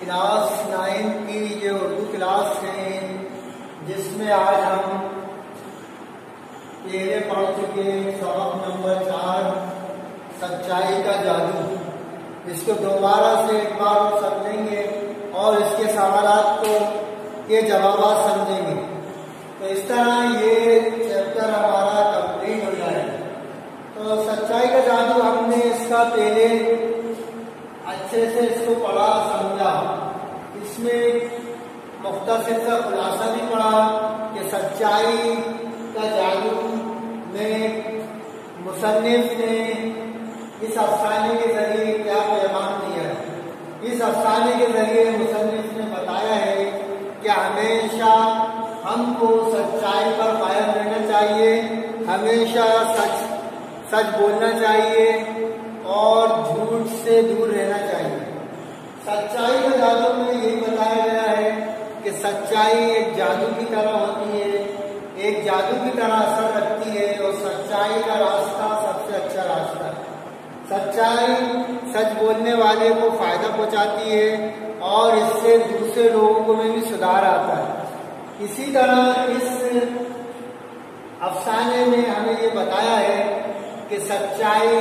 Class 9 की ये Urdu class है जिसमें आज हम पहले पढ़ चुके सबक नंबर 4 सच्चाई का जादू। इसको दोबारा से एक बार समझेंगे और इसके सवालात को के जवाब समझेंगे, तो इस तरह ये चैप्टर हमारा कंप्लीट हो जाएगा। तो सच्चाई का जादू हमने इसका पहले अच्छे से इसको पढ़ा समझा। इसमें मुख्तसर का खुलासा भी पढ़ा कि सच्चाई का जादू में मुसन्निफ ने इस अफसाने के जरिए क्या पैगाम दिया है। इस अफसाने के जरिए मुसन्निफ ने बताया है कि हमेशा हमको सच्चाई पर कायम रहना चाहिए, हमेशा सच बोलना चाहिए और झूठ से दूर रहना चाहिए। सच्चाई का जादू में यही बताया गया है कि सच्चाई एक जादू की तरह होती है, एक जादू की तरह असर रखती है और सच्चाई का रास्ता सबसे अच्छा रास्ता है। सच्चाई सच बोलने वाले को फायदा पहुंचाती है और इससे दूसरे लोगों में भी सुधार आता है। इसी तरह इस अफसाने में हमें ये बताया है कि सच्चाई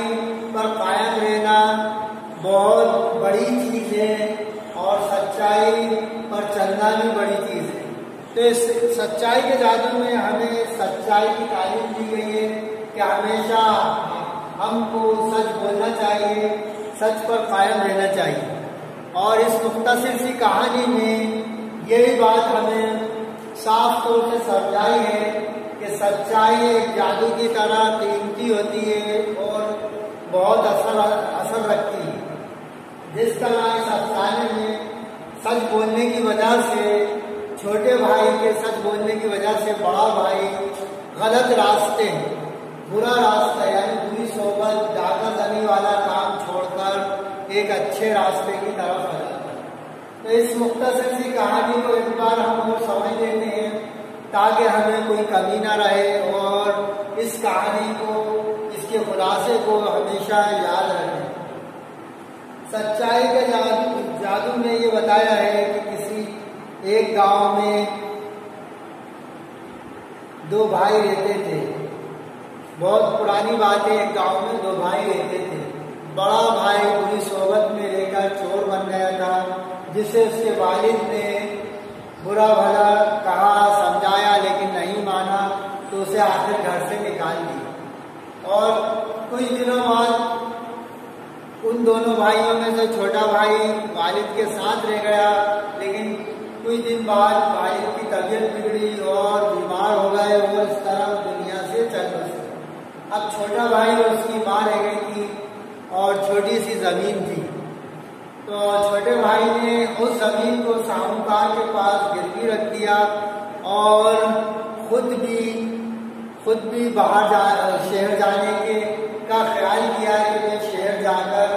पर कायम रहना बहुत बड़ी चीज है और सच्चाई पर चलना भी बड़ी चीज है। तो इस सच्चाई के जादू में हमें सच्चाई की तालीम दी गई है कि हमेशा हमको सच बोलना चाहिए, सच पर कायम रहना चाहिए। और इस मुख्तसर सी कहानी में यही बात हमें साफ तौर से समझाई है कि सच्चाई एक जादू की तरह कीमती होती है और बहुत असर रखती है। जिस तरह इस अफसाने में सच बोलने की वजह से छोटे भाई के सच बोलने की वजह से बड़ा भाई गलत रास्ते, बुरा रास्ता यानी बुरी सोबत, डाकाजनी वाला काम छोड़कर एक अच्छे रास्ते की तरफ आ जाता है। तो इस मुख्तसर सी कहानी को एक बार हम लोग समझ लेते हैं ताकि हमें कोई कमी ना रहे और इस कहानी को, इसके खुलासे को हमेशा याद रखें। सच्चाई का जादू में ये बताया है कि किसी एक गांव में दो भाई रहते थे। बहुत पुरानी बात है, एक गांव में दो भाई रहते थे। बड़ा भाई बुरी सोबत में रहकर चोर बन गया था, जिसे उसके वालिद ने बुरा भला कहा, समझाया, लेकिन नहीं माना, तो उसे आखिर घर से निकाल दिया। और कुछ दिनों बाद उन दोनों भाइयों में से छोटा भाई वालिद के साथ रह गया, लेकिन कुछ दिन बाद वालिद की तबीयत बिगड़ी और बीमार हो गए और इस तरह दुनिया से चल बसे। अब छोटा भाई और उसकी माँ रह गई थी और छोटी सी जमीन थी। तो छोटे भाई ने उस जमीन को साहूकार के पास गिरवी रख दिया और खुद भी बाहर शहर जाने का ख्याल किया कि मैं शहर जाकर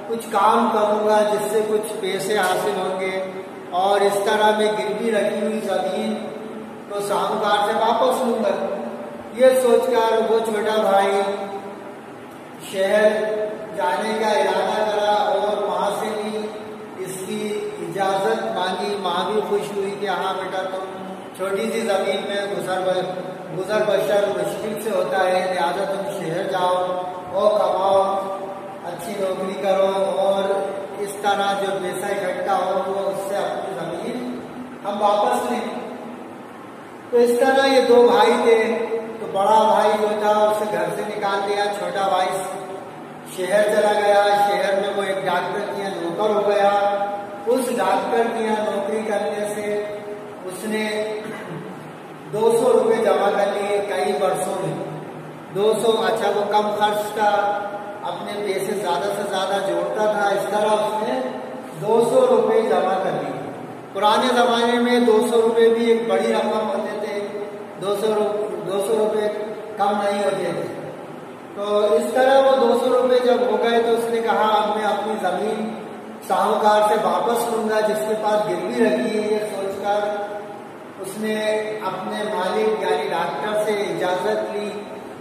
कुछ काम करूंगा जिससे कुछ पैसे हासिल होंगे और इस तरह मैं गिरवी रखी हुई जमीन तो साहूकार से वापस लूंगा। ये सोचकर वो छोटा भाई शहर जाने का इरादा करा और वहां से भी इसकी इजाजत मांगी। माँ भी खुश हुई कि हाँ बेटा, तुम छोटी सी जमीन में गुजर बसर मुश्किल से होता है, लिहाजा तुम शहर जाओ और कमाओ, अच्छी नौकरी करो और इस तरह जो पैसा इकट्ठा हो वो उससे अपनी जमीन हम वापस लें। तो इस तरह ये दो भाई थे। तो बड़ा भाई जो था उसे घर से निकाल दिया, छोटा भाई शहर चला गया। शहर में वो एक डॉक्टर के यहाँ नौकर हो गया। उस डॉक्टर के यहाँ नौकरी करने से उसने 200 रुपये जमा कर लिए कई वर्षों में। 200, अच्छा वो कम खर्च का अपने पैसे ज्यादा से ज्यादा जोड़ता था। इस तरह उसने 200 रुपये जमा कर लिए। पुराने जमाने में 200 रुपये भी एक बड़ी रकम होते थे, 200 रुपये कम नहीं होते थे। तो इस तरह वो 200 रुपये जब हो गए तो उसने कहा अब मैं अपनी जमीन साहूकार से वापस लूंगा जिसके पास गिरवी रखी है। ये सोचकर उसने अपने मालिक यानी डॉक्टर से इजाजत ली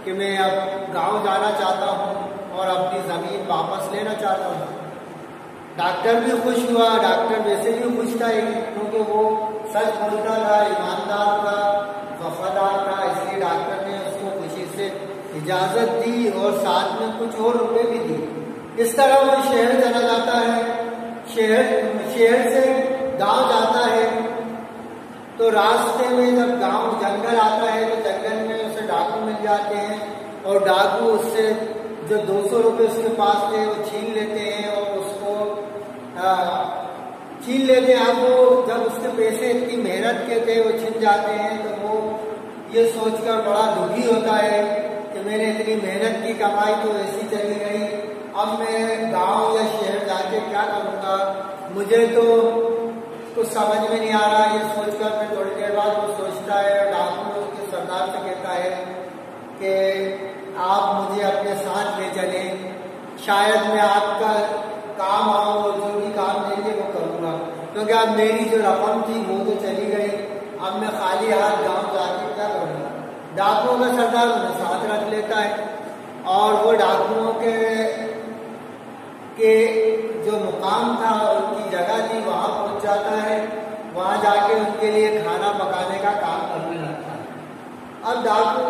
कि मैं अब गांव जाना चाहता हूँ और अपनी जमीन वापस लेना चाहता हूँ। डॉक्टर भी खुश हुआ। डॉक्टर वैसे भी खुश था क्योंकि वो सच बोलता था, ईमानदार था, वफादार था, इसलिए डॉक्टर ने उसको खुशी से इजाज़त दी और साथ में कुछ और रुपए भी दिए। इस तरह वो शहर चला जाता है। शहर से गांव जाता है तो रास्ते में जब गांव जंगल आता है तो जंगल में उसे डाकू मिल जाते हैं और डाकू उससे जो 200 रुपये उसके पास थे वो छीन लेते हैं और उसको छीन लेते हैं। अब वो जब उसके पैसे इतनी मेहनत के थे वो छिन जाते हैं तो वो ये सोचकर बड़ा दुखी होता है कि मैंने इतनी मेहनत की कमाई तो ऐसी चली गई, अब मैं गांव या शहर जाके क्या करूँगा, मुझे तो कुछ समझ में नहीं आ रहा। ये सोचकर फिर थोड़ी देर बाद वो सोचता है और डाकू उसके सरदार से कहता है कि आप मुझे अपने साथ ले चलें, शायद मैं आपका काम आऊँ और जो भी काम देंगे वो करूँगा, क्योंकि अब मेरी जो रकम थी वो तो चली गई, अब मैं खाली हाथ गाँव जाके क्या करूँगा। डाकुओं का सरदार उन्हें साथ रख लेता है और वो डाकुओं के जो मुकाम था, उनकी जगह थी, वहाँ पहुँच जाता है। वहाँ जाके उनके लिए खाना पकाने का काम करने लगता है। अब डाकू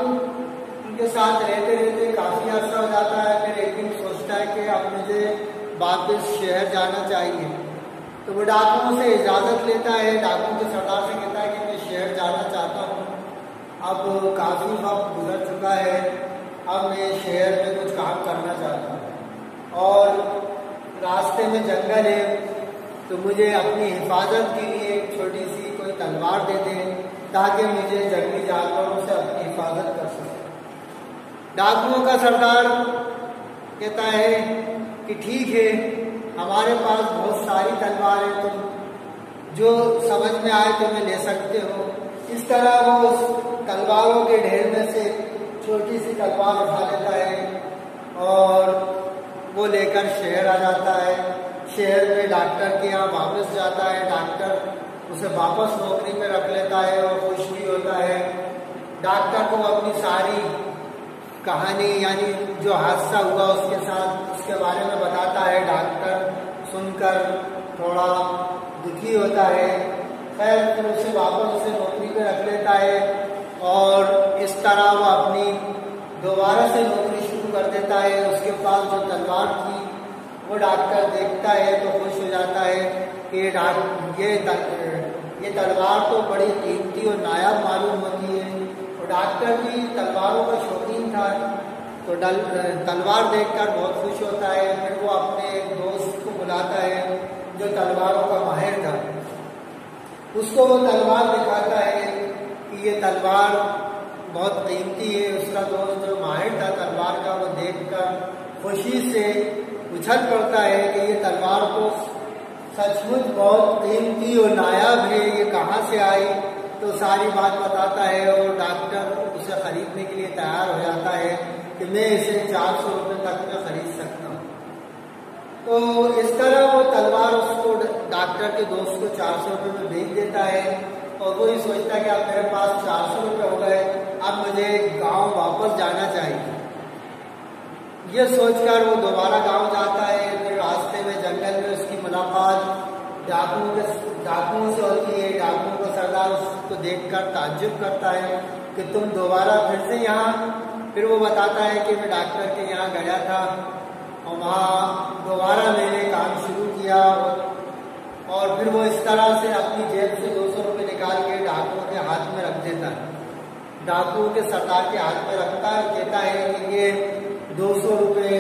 उनके साथ रहते रहते काफ़ी अर्सा हो जाता है। फिर एक दिन सोचता है कि अब मुझे वापस शहर जाना चाहिए, तो वो डाकुओं से इजाज़त लेता है। डाकुओं के सरदार से कहता है कि मैं शहर जाना चाहता हूँ, अब काफ़ी वक्त गुजर चुका है, अब मैं शहर में कुछ काम करना चाहता हूँ और रास्ते में जंगल है, तो मुझे अपनी हिफाजत के लिए एक छोटी सी कोई तलवार दे दें ताकि मुझे जंगली जानवरों से अपनी हिफाजत कर सके। डाकुओं का सरदार कहता है कि ठीक है, हमारे पास बहुत सारी तलवारें, तुम जो समझ में आए तुम्हें ले सकते हो। इस तरह वो उस तलवारों के ढेर में से छोटी सी तलवार उठा लेता है और वो लेकर शहर आ जाता है। शहर में डॉक्टर के यहाँ वापस जाता है। डॉक्टर उसे वापस नौकरी में रख लेता है और खुश भी होता है। डॉक्टर को अपनी सारी कहानी यानी जो हादसा हुआ उसके साथ उसके बारे में बताता है। डॉक्टर सुनकर थोड़ा दुखी होता है। खैर फिर उसे वापस उसे नौकरी पे रख लेता है और इस तरह वो अपनी दोबारा से नौकरी शुरू कर देता है। उसके पास जो तलवार थी वो डॉक्टर देखता है तो खुश हो जाता है कि ये तलवार तो बड़ी कीमती और नायाब मालूम होती है। और डॉक्टर भी तलवारों का शौकीन था तो तलवार देखकर बहुत खुश होता है। फिर वो अपने एक दोस्त को बुलाता है जो तलवारों का माहिर था, उसको वो तलवार दिखाता है कि ये तलवार बहुत कीमती है। उसका दोस्त जो माहिर था तलवार का, वो देखकर खुशी से उछल पड़ता है कि ये तलवार तो सचमुच बहुत कीमती और नायाब है, ये कहाँ से आई। तो सारी बात बताता है और डॉक्टर उसे खरीदने के लिए तैयार हो जाता है कि मैं इसे 400 रुपये तक में खरीद सकता हूँ। तो इस तरह वो तलवार उसको डॉक्टर के दोस्त को 400 रुपये में बेच देता है और वो ही सोचता है कि अब मेरे पास 400 रुपये हो गए, अब मुझे गांव वापस जाना चाहिए। ये सोचकर वो दोबारा गांव जाता है। फिर रास्ते में जंगल में उसकी मुलाकात डाकुओं से होती है। डाकुओं का सरदार उसको देखकर ताज्जुब करता है कि तुम दोबारा फिर से यहाँ। फिर वो बताता है कि मैं डॉक्टर के यहाँ गया था और वहाँ दोबारा मैंने काम शुरू किया और फिर वो इस तरह से अपनी जेब से 200 रुपये निकाल के डाकुओं के हाथ में रख देता है। डाकुओं के सरदार के हाथ में रखता है और कहता है कि ये 200 रुपये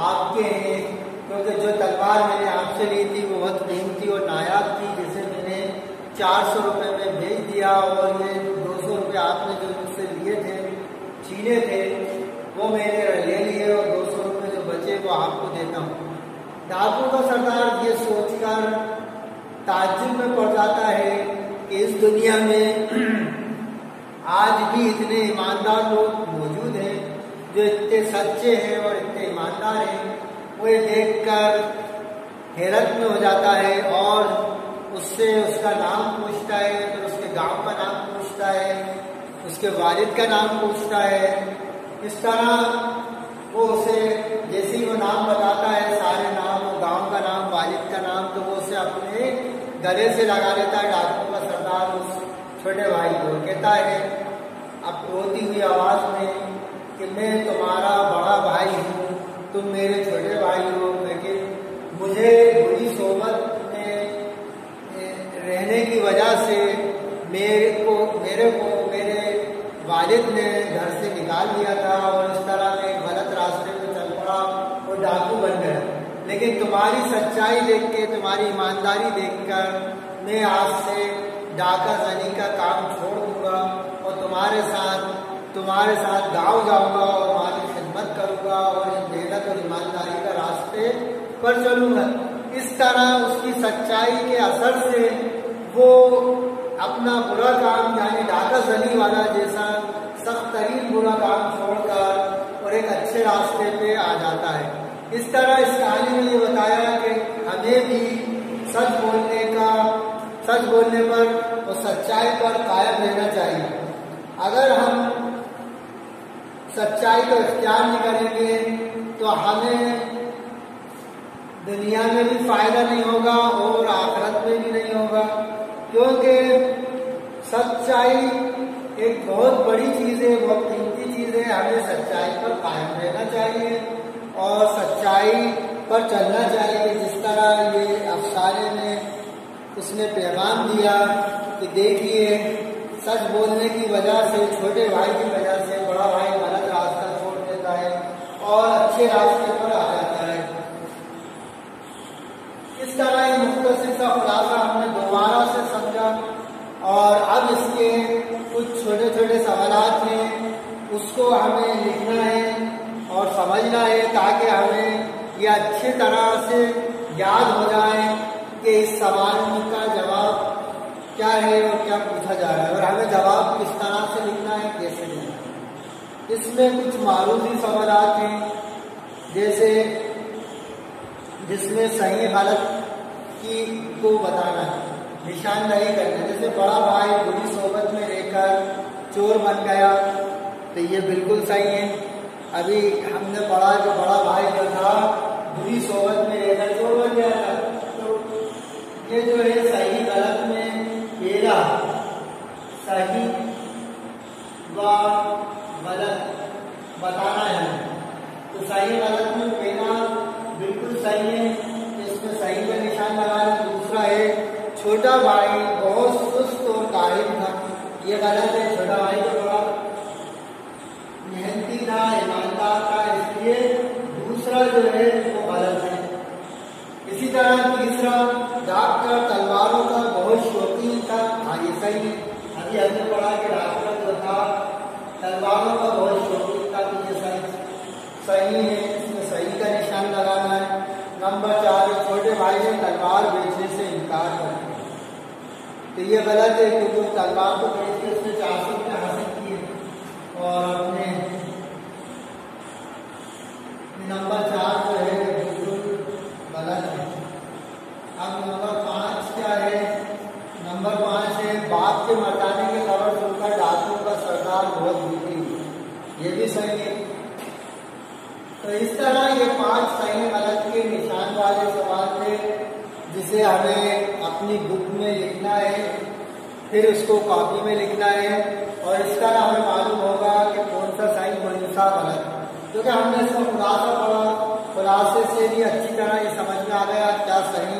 आपके हैं, क्योंकि जो तलवार मैंने आपसे ली थी वो बहुत कीमती और नायाब थी, जिसे मैंने 400 रुपये में बेच दिया और ये 200 रुपये आपने जो मुझसे लिए थे, छीने थे, वो मैंने ले लिए और 200 रुपये जो बचे वो आपको देता हूँ। डाकुओं का सरदार ये सोचकर ताज्जुब में पड़ जाता है कि इस दुनिया में आज भी इतने ईमानदार लोग मौजूद हैं जो इतने सच्चे हैं और इतने ईमानदार हैं। वो ये देखकर हैरत में हो जाता है और उससे उसका नाम पूछता है, फिर उसके गांव का नाम पूछता है, उसके वालिद का नाम पूछता है। इस तरह वो उसे जैसे ही वो नाम बताता है, सारे नाम और गांव का नाम वालिद का नाम, तो वो उसे अपने गले से लगा लेता है डाकुओं का सरदार उस छोटे भाई को। कहता है अब रोती हुई आवाज में कि मैं तुम्हारा बड़ा भाई हूँ, तुम मेरे छोटे भाई हो, लेकिन मुझे बुरी सोबत में रहने की वजह से मेरे को मेरे वालिद ने घर से निकाल दिया था और इस तरह मैं गलत रास्ते में चल पड़ा और डाकू बन गया। लेकिन तुम्हारी सच्चाई देख के, तुम्हारी ईमानदारी देखकर मैं आज से डाका जनी का काम छोड़ दूंगा और तुम्हारे साथ गाँव जाऊंगा और तुम्हारी खिदमत करूंगा और मेहनत और ईमानदारी का रास्ते पर चलूंगा। इस तरह उसकी सच्चाई के असर से वो अपना बुरा काम यानी डाका जनी वाला जैसा सख्त तरीन बुरा काम छोड़कर और एक अच्छे रास्ते पे आ जाता है। इस तरह इस कहानी में ये बताया कि हमें भी सच बोलने पर और सच्चाई पर कायम रहना चाहिए। अगर हम सच्चाई को इख्तियार नहीं करेंगे तो हमें दुनिया में भी फायदा नहीं होगा और आखिरत में भी नहीं होगा, क्योंकि सच्चाई एक बहुत बड़ी चीज़ है, बहुत कीमती चीज़ है। हमें सच्चाई पर कायम रहना चाहिए और सच्चाई पर चलना चाहिए। जिस तरह ये अफसाने में उसने पैगाम दिया कि देखिए सच बोलने की वजह से, छोटे भाई की वजह से बड़ा भाई गलत रास्ता छोड़ देता है और अच्छे रास्ते पर आ जाता है। इस तरह ये मुख्तसर सा खुलासा हमने दोबारा से समझा और अब इसके कुछ छोटे छोटे सवालात हैं, उसको हमें लिखना है और समझना है ताकि हमें ये अच्छी तरह से याद हो जाए कि इस सवाल का जवाब क्या है और क्या पूछा जा रहा है और हमें जवाब किस तरह से लिखना है, कैसे लिखना है। इसमें कुछ मारूफी सवालात हैं, जैसे जिसमें सही गलत को बताना है, निशानदही करना। जैसे बड़ा भाई बुरी सोबत में रहकर चोर बन गया तो ये बिल्कुल सही है। अभी हमने पढ़ा कि बड़ा भाई जो था बुरी सोबत में रहकर चोर बन गया था, तो ये जो है सही गलत में पहला सही व गलत बताना है। तो सही गलत में पहला बिल्कुल सही है, इसमें सही का निशान लगाना। दूसरा है छोटा भाई बहुत सुस्त और काहिल था, ये गलत है। छोटा भाई तो बड़ा मेहनती था, ईमानदार था, इसलिए दूसरा जो है वो गलत है। इसी तरह तीसरा डॉक्टर तलवारों का बहुत शौकीन था, हाँ ये सही है। अभी हमने पढ़ा कि डॉक्टर जो था तलवारों का बहुत शौकीन था, तो ये सही है, इसमें सही का निशान लगाना है। नंबर 4 छोटे भाई ने तलवार बेचने से इनकार कर दिया, तो ये गलत है क्योंकि वो तलवार को बेच के उसने 400 रुपये हासिल किए और अपने नंबर 4 जो है बिल्कुल गलत है। अब नंबर 5 क्या है? नंबर 5 है बाप के मरदाने की खबर सुनकर डाकुओं का सरदार बहुत दुखी हुआ, ये भी सही है। तो इस तरह ये 5 सही गलत के निशान वाले सवाल थे, जिसे हमें अपनी बुक में लिखना है, फिर उसको कॉपी में लिखना है और इस तरह हमें मालूम होगा कि कौन सा सही कौन सा गलत। क्योंकि हमने इसका खुलासा पढ़ा, खुलासे से भी अच्छी तरह ये समझ में आ गया क्या सही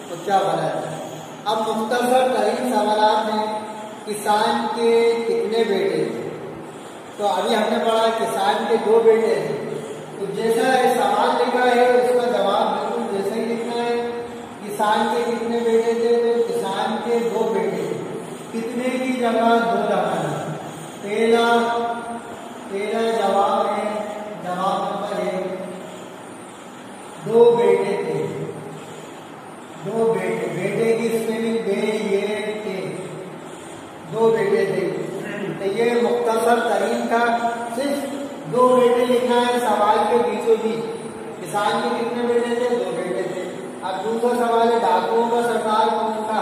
और क्या गलत है। अब मुख्तसर तरीन सवालात हैं, किसान के कितने बेटे थे? तो अभी हमने पढ़ा किसान के 2 बेटे थे, तो जैसा सवाल लिखा है उसका जवाब बिल्कुल जैसे ही लिखना है। किसान के कितने बेटे थे? तो किसान के 2 बेटे थे। कितने की जगह 2 लगाना। पहला जवाब है, जवाब नंबर 1 2 बेटे थे। 2 बेटे, बेटे की स्पेलिंग बे 2 बेटे थे। तो ये मुख्तसर तरीन था, सिर्फ 2 बेटे लिखना है सवाल के बीचों बीच। किसान के कितने बेटे थे? 2 बेटे थे। अब दूसरा सवाल है डाकुओं का सरदार कौन था?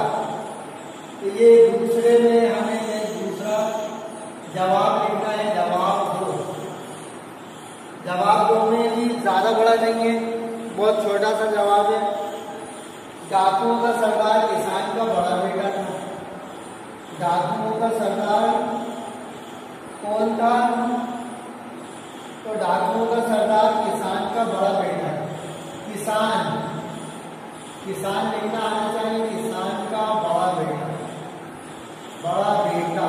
तो ये दूसरे में हमें दूसरा जवाब लिखना है, जवाब 2। जवाब 2 में भी ज्यादा बड़ा नहीं है, बहुत छोटा सा जवाब है। डाकुओं का सरदार किसान का बड़ा बेटा था। डाकुओं का सरदार कौन था? तो डाकुओं का सरदार किसान का बड़ा बेटा। किसान, किसान लिखना आना चाहिए, किसान का बड़ा बेटा, बड़ा बेटा,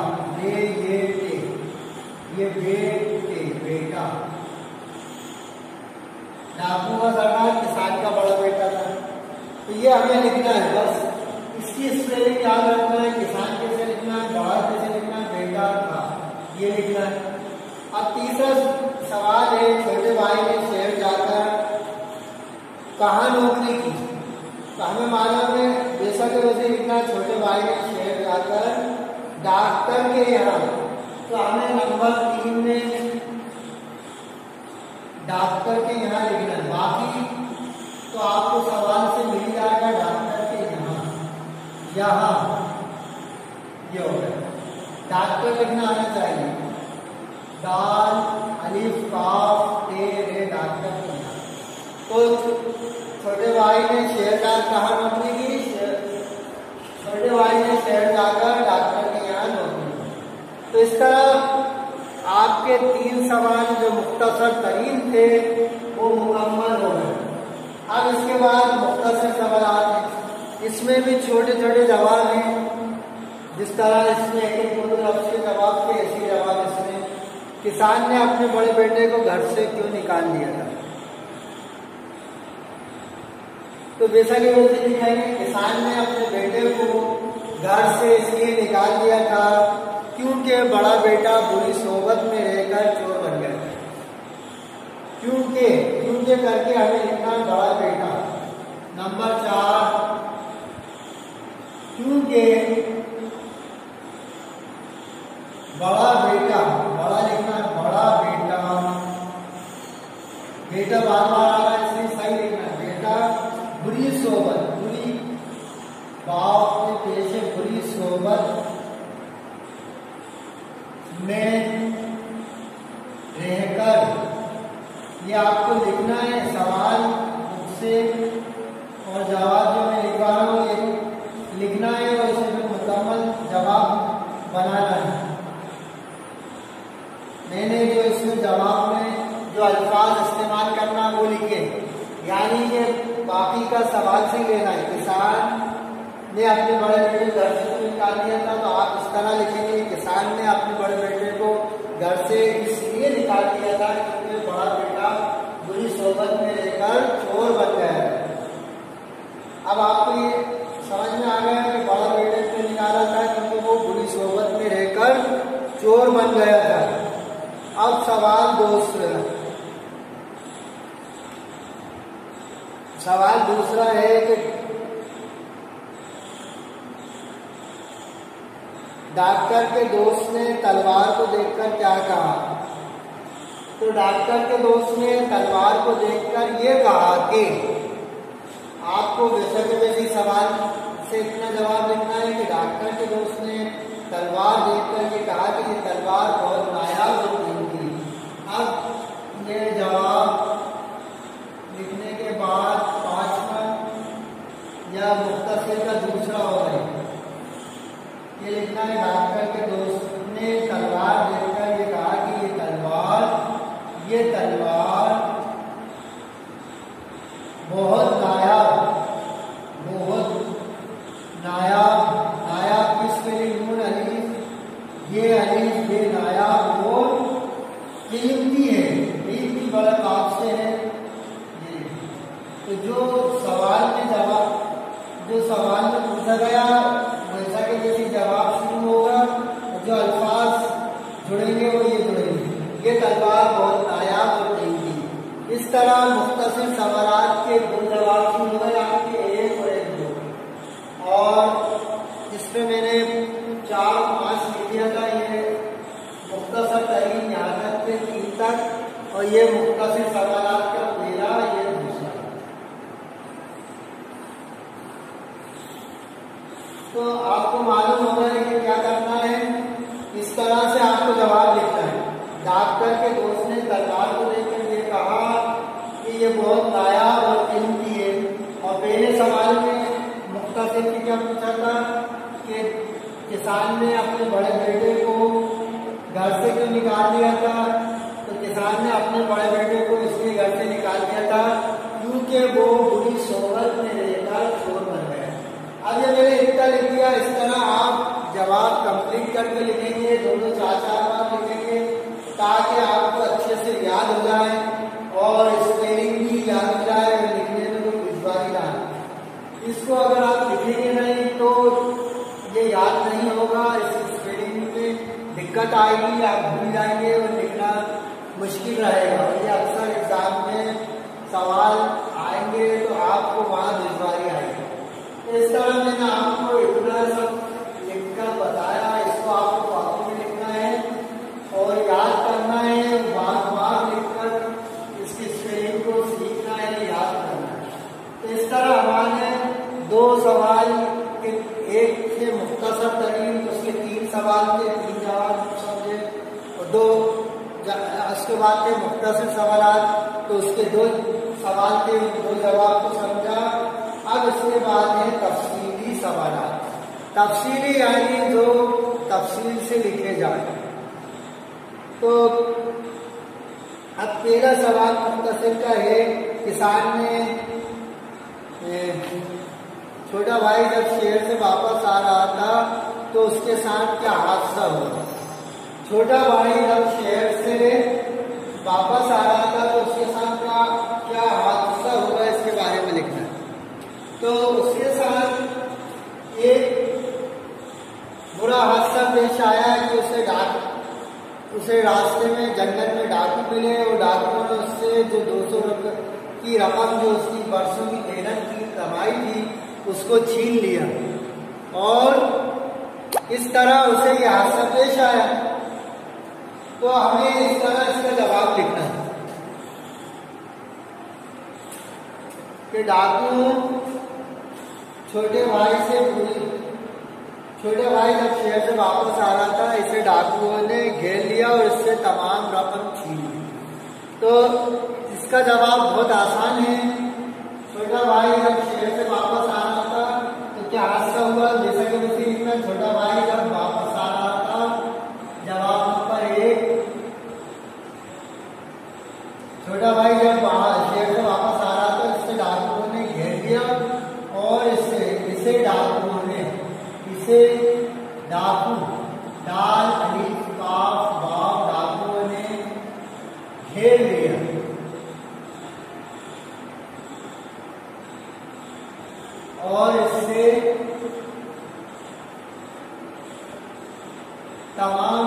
ये बेटे, बेटा। डाकुओं का सरदार किसान का बड़ा बेटा था। तो ये हमें लिखना है, बस इसकी स्पेलिंग याद रखना है। किसान कैसे लिखना है, बड़ा कैसे लिखना है, बेटा था, ये लिखना है। अब तीसरा सवाल है, छोटे भाई ने शहर जाकर कहाँ नौकरी की? तो हमें मालूम है, बेशक वैसे लिखना है, छोटे भाई ने शहर जाकर डॉक्टर के यहाँ। तो हमें नंबर 3 में डॉक्टर के यहाँ लिखना है। बाकी तो आपको सवाल से मिल जाएगा डॉक्टर के यहाँ ये हो गया। डॉक्टर लिखना आना चाहिए, दाल अलिफ काफ ते रे, डॉक्टर के यहाँ। तो छोटे भाई ने शहरदार कहाँ नौकरी की? छोटे भाई ने शहर जाकर डॉक्टर के यहाँ नौकरी की। तो इस तरह आपके 3 सवाल जो मुख्तसर तरीन थे वो मुकम्मल हो गए। अब इसके बाद मुख्तसर सवाल हैं, इसमें भी छोटे छोटे जवाब हैं। जिस तरह इसमें एक लफ्ज़ के जवाब थे, ऐसे जवाब इसमें। किसान ने अपने बड़े बेटे को घर से क्यों निकाल दिया था? तो जैसा कि वैसे लिखेंगे, किसान ने अपने बेटे को घर से इसलिए निकाल दिया था क्योंकि बड़ा बेटा बुरी सोबत में रहकर चोर बन गया। क्योंकि करके हमें लिखना बड़ा बेटा। नंबर 4, क्योंकि बड़ा बेटा, बड़ा लिखना, बड़ा बेटा, बेटा बार बार आ रहा है इसलिए सही लिखना है। बेटा बुरी सोबत, बुरी बाप के पेशे, बुरी सोबत में रहकर, ये आपको लिखना है। सवाल मुझसे और जवाब जो मैं लिखवा रहा हूँ ये लिखना है और इसमें मुकम्मल जवाब बनाना है। मैंने जो इसमें जवाब में जो अल्फाज इस्तेमाल करना वो लिखे, यानी ये बाकी का सवाल से लेना है। किसान ने अपने बड़े बेटे को घर से निकाल दिया था, तो आप इस तरह लिखेंगे, किसान ने अपने बड़े बेटे को घर से इसलिए निकाल दिया था क्योंकि बड़ा बेटा बुरी सोबत में रहकर चोर बन गया। अब आपको ये समझ में आ गया कि बड़ा बेटे को निकाला था क्योंकि वो बुरी सोबत में रहकर चोर बन गया था। अब सवाल दूसरा है कि डॉक्टर के दोस्त ने तलवार को देखकर क्या कहा? तो डॉक्टर के दोस्त ने तलवार को देखकर ये कहा कि आपको वैसे सवाल से इतना जवाब लिखना है कि डॉक्टर के दोस्त ने तलवार देखकर ये कहा कि ये तलवार बहुत नायाब होती थी। अब ये जवाब लिखने के बाद 5वां या मुख्तसर का दूसरा हो गया। ये लिखना है, डॉक्टर के दोस्त ने तलवार देखकर ये कहा कि ये तलवार बहुत नायाब किसके लिए? नून अलीफ, ये अलीफ ये नायाब और कीमती है, कीमती बड़ा काफ से है ये। तो जो सवाल में पूछा गया वैसा के जैसे जवाब शुरू होगा, जो अल्फाज जुड़ेंगे वो ये जुड़ेंगे। ये तलवार बहुत नायाब और कीमती। इस तरह मुख्तसर सवालात के 2 जवाब शुरू हो गए आपके, 1 और 1, 2। और इसमें मैंने 4-5 लिख दिया था। ये मुख्तसर तरीन यहाँ तक से 3 तक, और ये मुख्तसर सवालात का पहला, ये दूसरा। तो आपको मालूम होगा कि क्या करना है। इस तरह से आपको जवाब लिखना है। डॉक्टर के दोस्त ने तलवार को देखकर ये कहा कि ये बहुत नायाब और कीमती है, और पहले सवाल में मुख्तासिर ने क्या पूछा था कि किसान ने अपने बड़े बेटे को घर से क्यों निकाल दिया था? तो किसान ने अपने बड़े बेटे को इसलिए घर से निकाल दिया था क्योंकि वो बुरी सोहबत में रहकर चोर बन गया। अब ये मैंने इतना लिख दिया। इस तरह आप जवाब कंप्लीट करके लिखेंगे, दोनों 4-4 बार लिखेंगे ताकि आपको अच्छे से याद हो जाए और स्पेलिंग भी याद हो जाए और लिखने में कोई दुश्वारी ना आए। इसको अगर आप लिखेंगे नहीं तो ये याद नहीं होगा, इस स्पेलिंग में दिक्कत आएगी, आप भूल जाएंगे और लिखना मुश्किल रहेगा। ये अक्सर एग्जाम में सवाल आएंगे तो आपको वहाँ दुश्वारी आएगी। तो इस तरह मैंने आपको इतना सब लिखकर बताया। इसको आपको कॉपी में लिखना है और याद करना है, बार लिखकर इसकी स्पेलिंग को सीखना है, याद करना है। तो इस तरह हमारे 2 सवाल के एक से मुख्तसर तरीन, उसके 3 सवाल थे, 3 जवाब समझे, और 2 उसके बाद थे मुख्तसर सवाल, तो उसके 2 सवाल थे, 2 जवाब को समझा। अब इसके बाद है तफसीली सवाल। तफसीली यानी जो तफसील से लिखे जाए। तो अब पहला सवाल मुख्तसर का है। किसान ने छोटा भाई जब शहर से वापस आ रहा था तो उसके साथ क्या हादसा हुआ? छोटा भाई जब शहर से वापस आ रहा था तो उसके साथ क्या हादसा हुआ, इसके बारे में लिखना है। तो उसके साथ एक बुरा हादसा पेश आया कि उसे रास्ते में जंगल में डाकू मिले और डाकुओं ने उससे जो 200 रुपये की रकम जो उसकी बरसों की मेहनत की कमाई थी उसको छीन लिया और इस तरह उसे यह हादसा पेश आया। तो हमें इस तरह इसका जवाब लिखना है कि डाकू छोटे भाई जब शहर से वापस आ रहा था, इसे डाकुओं ने घेर लिया और इससे तमाम रकम छीन ली। तो इसका जवाब बहुत आसान है। छोटा भाई जब शहर से वापस आ रहा था तो क्या हादसा हुआ? जैसा कि उसी में छोटा भाई जब वापस आ रहा था, जवाब नंबर 1, छोटा भाई जब शहर से वापस आ रहा था, इससे डाकुओं ने घेर लिया और इसे डाकू दाल अलीफ काफ वाव डाकुओं ने घेर लिया और इससे तमाम